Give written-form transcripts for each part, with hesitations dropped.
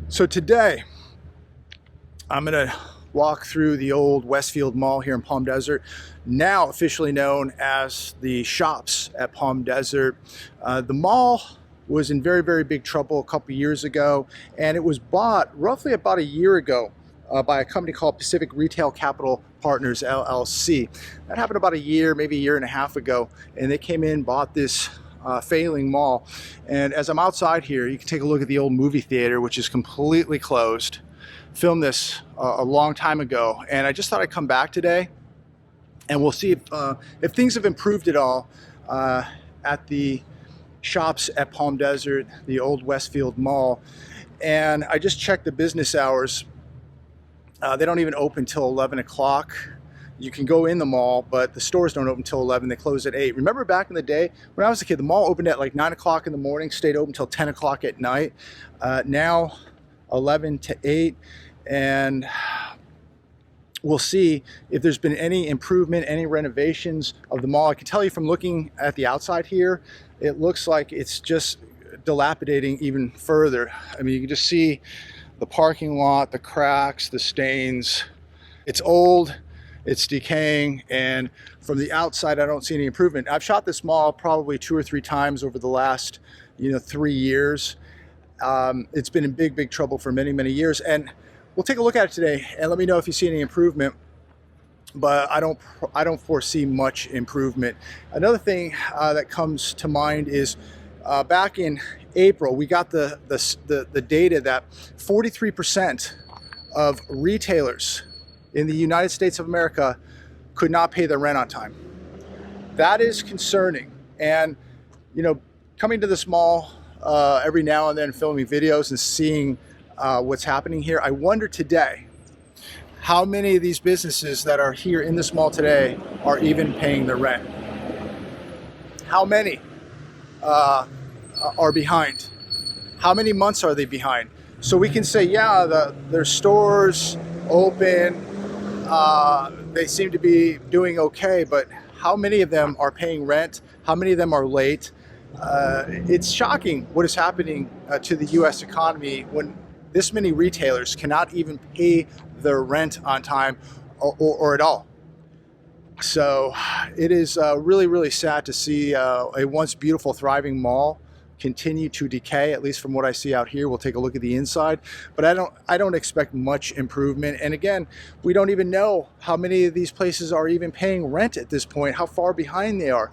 So today, I'm gonna walk through the old Westfield Mall here in Palm Desert, now officially known as the Shops at Palm Desert. The mall was in very, very big trouble a couple years ago, and it was bought roughly about a year ago by a company called Pacific Retail Capital Partners, LLC. That happened about a year, maybe a year and a half ago, and they came in, bought this failing mall. And as I'm outside here, you can take a look at the old movie theater, which is completely closed. Filmed this a long time ago, and I just thought I'd come back today and we'll see if things have improved at all at the Shops at Palm Desert, the old Westfield Mall. And I just checked the business hours. They don't even open till 11 o'clock. You can go in the mall, but the stores don't open till 11. They close at 8. Remember back in the day when I was a kid, the mall opened at like 9 o'clock in the morning, stayed open till 10 o'clock at night. Now 11 to 8, and we'll see if there's been any improvement, any renovations of the mall. I can tell you from looking at the outside here, it looks like it's just dilapidating even further. I mean, you can just see the parking lot, the cracks, the stains. It's old, it's decaying, and from the outside I don't see any improvement. I've shot this mall probably 2 or 3 times over the last 3 years. It's been in big trouble for many years, and we'll take a look at it today and let me know if you see any improvement, but I don't foresee much improvement. Another thing that comes to mind is back in April we got the data that 43% of retailers in the United States of America could not pay their rent on time. That is concerning. And coming to this mall every now and then, filming videos and seeing what's happening here, I wonder today how many of these businesses that are here in this mall today are even paying their rent. How many are behind? How many months are they behind? So we can say, yeah, their stores open, they seem to be doing okay, but how many of them are paying rent? How many of them are late? It's shocking what is happening to the U.S. economy when this many retailers cannot even pay their rent on time or at all. So it is really sad to see a once beautiful, thriving mall continue to decay, at least from what I see out here. We'll take a look at the inside, but I don't expect much improvement. And again, we don't even know how many of these places are even paying rent at this point, how far behind they are.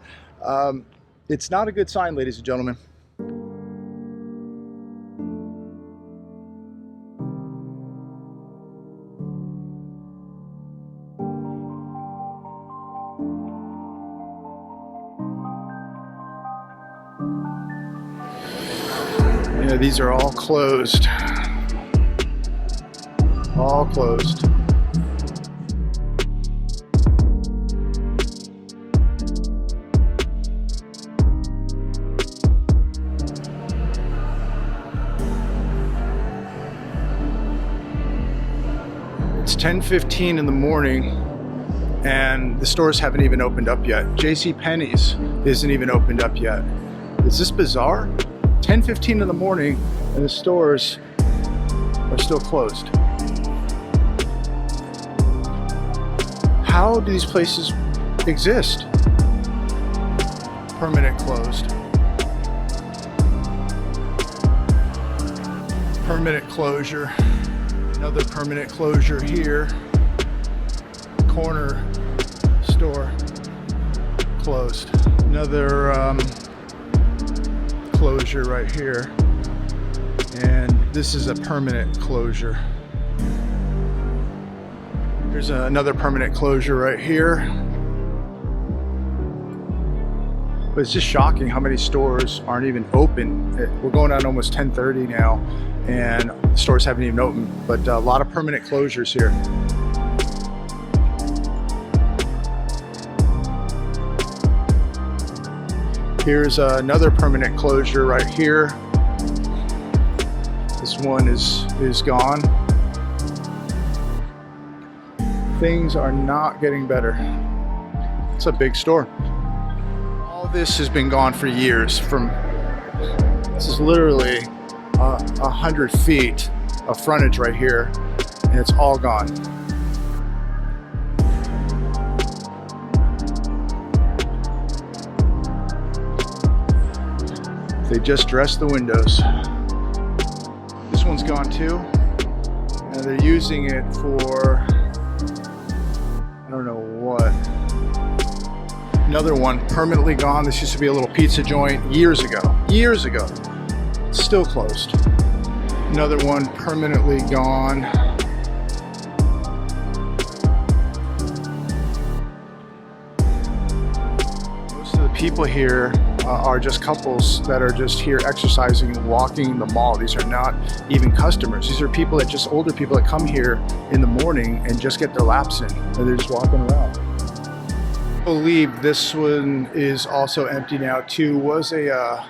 It's not a good sign, ladies and gentlemen. Yeah, these are all closed. All closed. It's 10:15 in the morning and the stores haven't even opened up yet. JCPenney's isn't even opened up yet. Is this bizarre? 10:15 in the morning and the stores are still closed. How do these places exist? Permanent closed. Permanent closure. Another permanent closure here. Corner store closed. Another closure right here, and this is a permanent closure. There's another permanent closure right here. But it's just shocking how many stores aren't even open. We're going on almost 10:30 now, and stores haven't even opened, but a lot of permanent closures here. Here's another permanent closure right here. This one is gone. Things are not getting better. It's a big store. All this has been gone for years. This is literally 100 feet of frontage right here, and it's all gone. They just dressed the windows. This one's gone too, and they're using it for, I don't know what. Another one permanently gone. This used to be a little pizza joint years ago. Still closed. Another one permanently gone. Most of the people here are just couples that are just here exercising and walking the mall. These are not even customers. These are people that just older people that come here in the morning and just get their laps in, and they're just walking around. I believe this one is also empty now too. Was a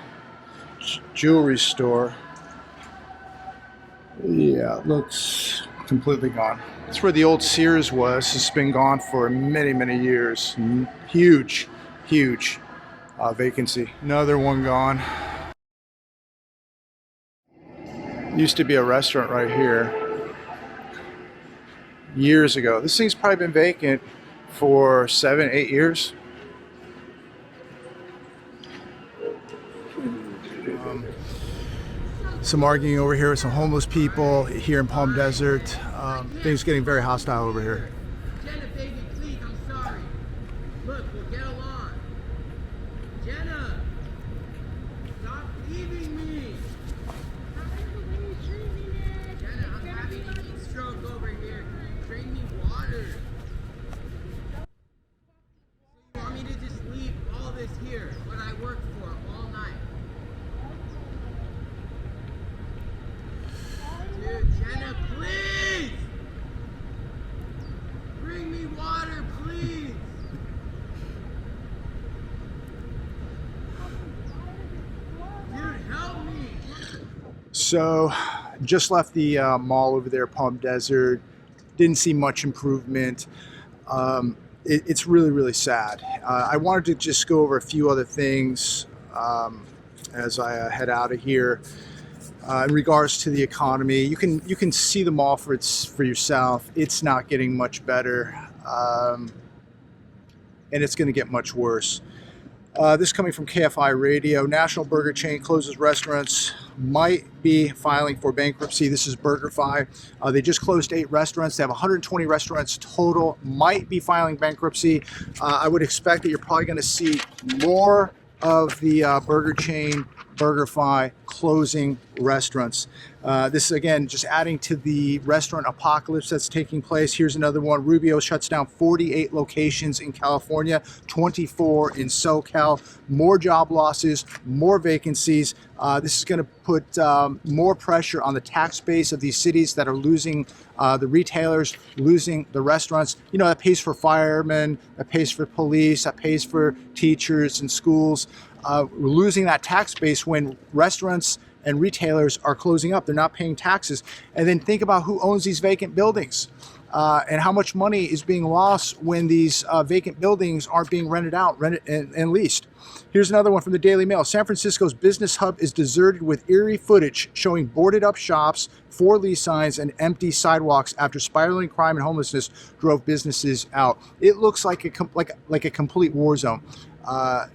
jewelry store. Yeah, it looks completely gone. That's where the old Sears was. It's been gone for many years. Huge vacancy. Another one gone. Used to be a restaurant right here years ago. This thing's probably been vacant for 7-8 years. Some arguing over here with some homeless people here in Palm Desert. Things getting very hostile over here. Jenna, baby, please, I'm sorry. Look, we'll get along. Jenna, stop leaving me. Jenna, I'm having a heat stroke over here. Bring me water. So you want me to just leave all this here, what I worked for all night? Dude, Jenna, please! Bring me water, please! Dude, help me! So, just left the mall over there, Palm Desert. Didn't see much improvement. It's really sad. I wanted to just go over a few other things as I head out of here. In regards to the economy, you can see the mall for yourself. It's not getting much better, and it's going to get much worse. This coming from KFI Radio. National burger chain closes restaurants, might be filing for bankruptcy. This is BurgerFi. They just closed 8 restaurants. They have 120 restaurants total, might be filing bankruptcy. I would expect that you're probably going to see more of the burger chain, BurgerFi, closing restaurants. This is again just adding to the restaurant apocalypse that's taking place. Here's another one. Rubio shuts down 48 locations in California, 24 in SoCal. More job losses, more vacancies. This is going to put more pressure on the tax base of these cities that are losing the retailers, losing the restaurants. You know, that pays for firemen, that pays for police, that pays for teachers and schools. We're losing that tax base when restaurants and retailers are closing up. They're not paying taxes. And then think about who owns these vacant buildings and how much money is being lost when these vacant buildings aren't being rented and leased. Here's another one from the Daily Mail. San Francisco's business hub is deserted with eerie footage showing boarded up shops, for lease signs, and empty sidewalks after spiraling crime and homelessness drove businesses out. It looks like a complete war zone.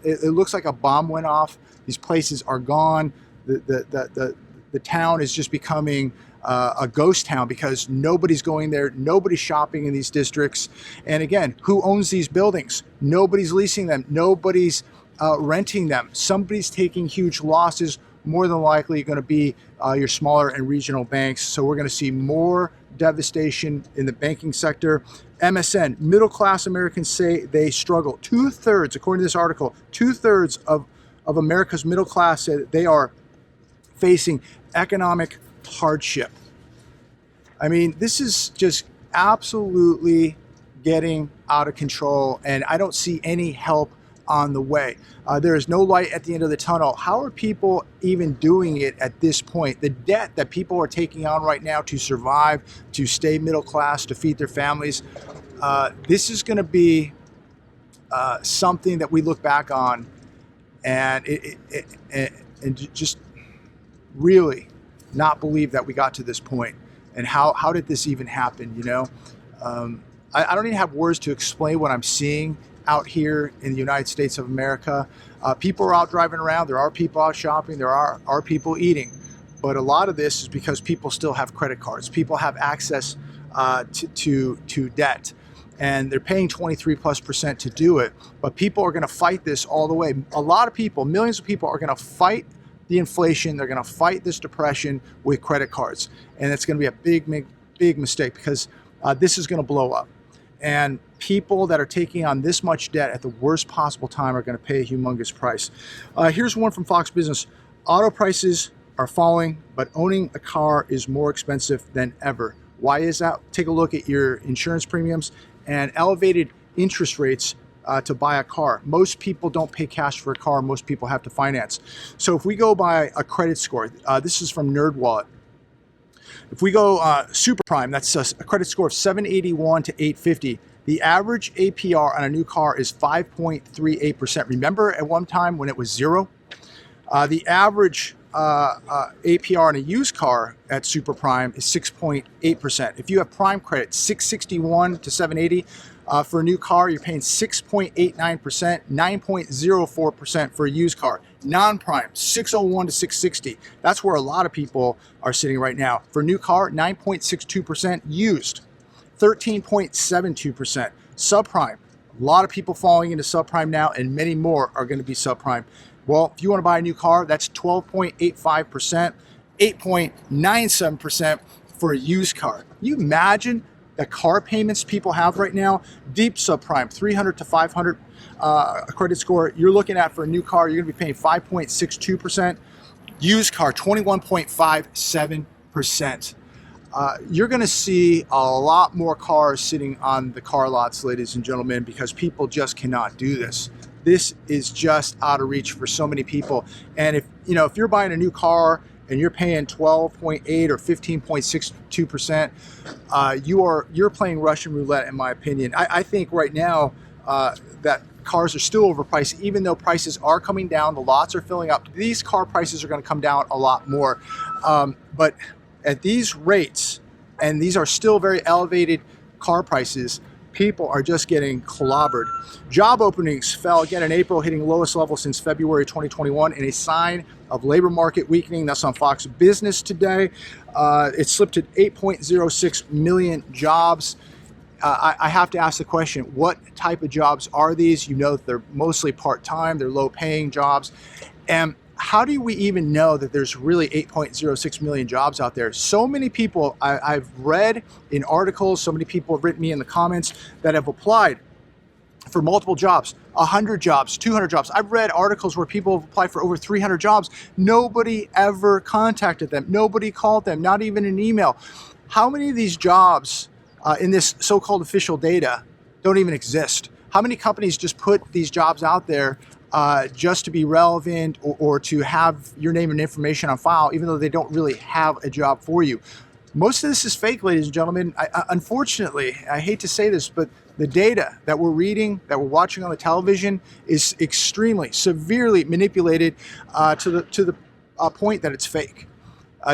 It looks like a bomb went off. These places are gone. The town is just becoming a ghost town because nobody's going there, nobody's shopping in these districts. And again, who owns these buildings? Nobody's leasing them, nobody's renting them. Somebody's taking huge losses. More than likely going to be your smaller and regional banks. So we're going to see more devastation in the banking sector. MSN, middle-class Americans say they struggle. 2/3, according to this article, 2/3 of America's middle class say that they are facing economic hardship. I mean, this is just absolutely getting out of control, and I don't see any help on the way. There is no light at the end of the tunnel. How are people even doing it at this point? The debt that people are taking on right now to survive, to stay middle class, to feed their families, this is going to be something that we look back on and just really not believe that we got to this point. And how did this even happen, you know? I don't even have words to explain what I'm seeing out here in the United States of America. People are out driving around. There are people out shopping. There are people eating. But a lot of this is because people still have credit cards. People have access to debt. And they're paying 23+% to do it. But people are going to fight this all the way. A lot of people, millions of people are going to fight the inflation. They're going to fight this depression with credit cards. And it's going to be a big mistake, because this is going to blow up. And people that are taking on this much debt at the worst possible time are going to pay a humongous price. Here's one from Fox Business. Auto prices are falling, but owning a car is more expensive than ever. Why is that? Take a look at your insurance premiums and elevated interest rates to buy a car. Most people don't pay cash for a car. Most people have to finance. So if we go by a credit score, this is from NerdWallet. If we go super prime, that's a credit score of 781 to 850. The average APR on a new car is 5.38%. Remember at one time when it was zero? The average APR on a used car at super prime is 6.8%. If you have prime credit, 661 to 780. For a new car, you're paying 6.89%, 9.04% for a used car. Non-prime, 601 to 660. That's where a lot of people are sitting right now. For a new car, 9.62%. Used, 13.72%. Subprime, a lot of people falling into subprime now, and many more are going to be subprime. Well, if you want to buy a new car, that's 12.85%, 8.97% for a used car. Can you imagine the car payments people have right now? Deep subprime, 300 to 500 credit score. You're looking at, for a new car, you're going to be paying 5.62%. Used car, 21.57%. You're going to see a lot more cars sitting on the car lots, ladies and gentlemen, because people just cannot do this. This is just out of reach for so many people. And if you're buying a new car and you're paying 12.8 or 15.62%, you're playing Russian roulette, in my opinion. I think right now that cars are still overpriced, even though prices are coming down, the lots are filling up. These car prices are going to come down a lot more. But at these rates, and these are still very elevated car prices, people are just getting clobbered. Job openings fell again in April, hitting lowest level since February 2021, in a sign of labor market weakening. That's on Fox Business today. It slipped to 8.06 million jobs. I have to ask the question, what type of jobs are these? You know, they're mostly part-time, they're low-paying jobs. And how do we even know that there's really 8.06 million jobs out there? So many people I've read in articles, so many people have written me in the comments that have applied for multiple jobs, 100 jobs, 200 jobs. I've read articles where people have applied for over 300 jobs. Nobody ever contacted them. Nobody called them, not even an email. How many of these jobs in this so-called official data don't even exist? How many companies just put these jobs out there just to be relevant or to have your name and information on file, even though they don't really have a job for you? Most of this is fake, ladies and gentlemen. Unfortunately, I hate to say this, but the data that we're reading, that we're watching on the television, is extremely, severely manipulated to the point that it's fake.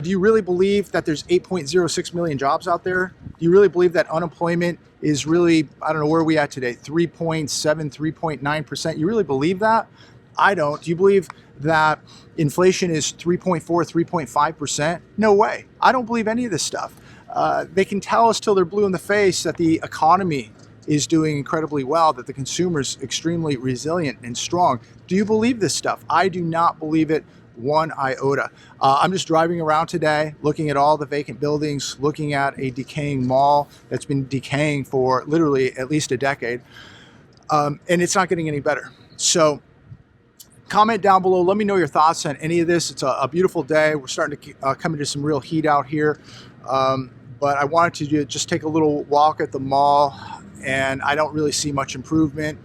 Do you really believe that there's 8.06 million jobs out there? Do you really believe that unemployment is really, I don't know, where are we at today? 3.7, 3.9%. You really believe that? I don't. Do you believe that inflation is 3.4, 3.5%? No way. I don't believe any of this stuff. They can tell us till they're blue in the face that the economy is doing incredibly well, that the consumer's extremely resilient and strong. Do you believe this stuff? I do not believe it one iota. I'm just driving around today, looking at all the vacant buildings, looking at a decaying mall that's been decaying for literally at least a decade, and it's not getting any better. So comment down below. Let me know your thoughts on any of this. It's a beautiful day. We're starting to come into some real heat out here, but I wanted to just take a little walk at the mall, and I don't really see much improvement.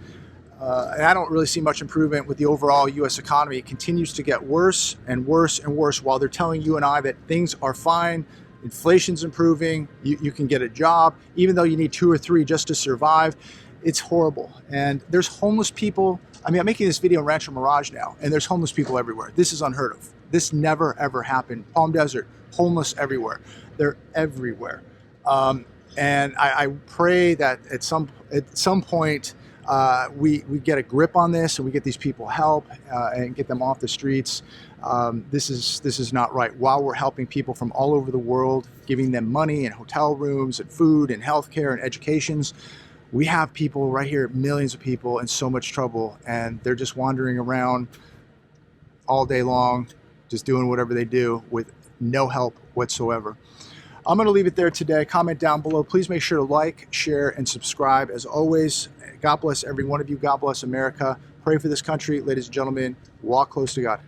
And I don't really see much improvement with the overall U.S. economy. It continues to get worse and worse and worse while they're telling you and I that things are fine. Inflation's improving. You can get a job, even though you need 2 or 3 just to survive. It's horrible. And there's homeless people. I mean, I'm making this video in Rancho Mirage now, and there's homeless people everywhere. This is unheard of. This never, ever happened. Palm Desert, homeless everywhere. They're everywhere. And I pray that at some point we get a grip on this and we get these people help and get them off the streets. This is not right. While we're helping people from all over the world, giving them money and hotel rooms and food and healthcare and educations, we have people right here, millions of people in so much trouble, and they're just wandering around all day long, just doing whatever they do with no help whatsoever. I'm going to leave it there today. Comment down below. Please make sure to like, share, and subscribe. As always, God bless every one of you. God bless America. Pray for this country. Ladies and gentlemen, walk close to God.